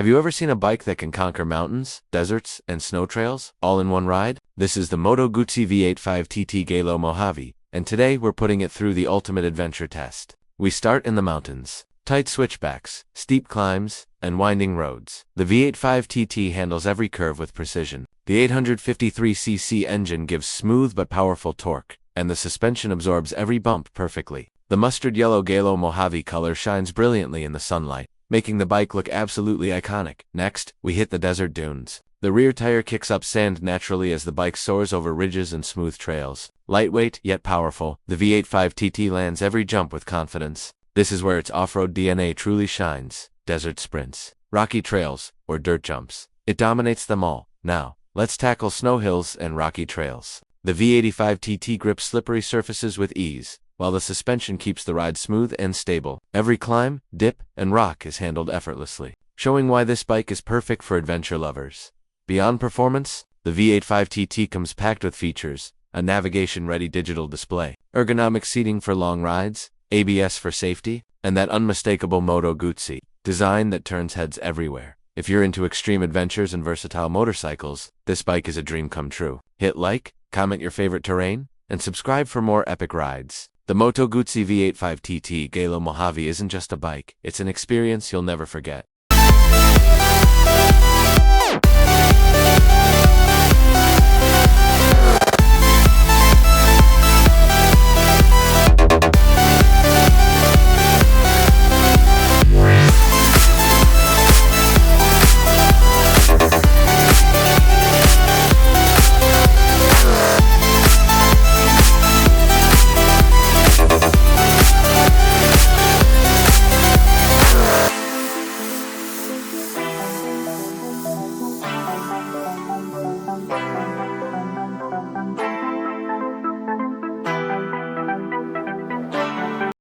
Have you ever seen a bike that can conquer mountains, deserts, and snow trails, all in one ride? This is the Moto Guzzi V85 TT Giallo Mojave, and today we're putting it through the ultimate adventure test. We start in the mountains. Tight switchbacks, steep climbs, and winding roads. The V85 TT handles every curve with precision. The 853cc engine gives smooth but powerful torque, and the suspension absorbs every bump perfectly. The mustard yellow Giallo Mojave color shines brilliantly in the sunlight, making the bike look absolutely iconic. Next, we hit the desert dunes. The rear tire kicks up sand naturally as the bike soars over ridges and smooth trails. Lightweight, yet powerful, the V85 TT lands every jump with confidence. This is where its off-road DNA truly shines. Desert sprints, rocky trails, or dirt jumps. It dominates them all. Now, let's tackle snow hills and rocky trails. The V85 TT grips slippery surfaces with ease, while the suspension keeps the ride smooth and stable. Every climb, dip, and rock is handled effortlessly, showing why this bike is perfect for adventure lovers. Beyond performance, the V85 TT comes packed with features: a navigation-ready digital display, ergonomic seating for long rides, ABS for safety, and that unmistakable Moto Guzzi design that turns heads everywhere. If you're into extreme adventures and versatile motorcycles, this bike is a dream come true. Hit like, comment your favorite terrain, and subscribe for more epic rides. The Moto Guzzi V85 TT Giallo Mojave isn't just a bike, it's an experience you'll never forget.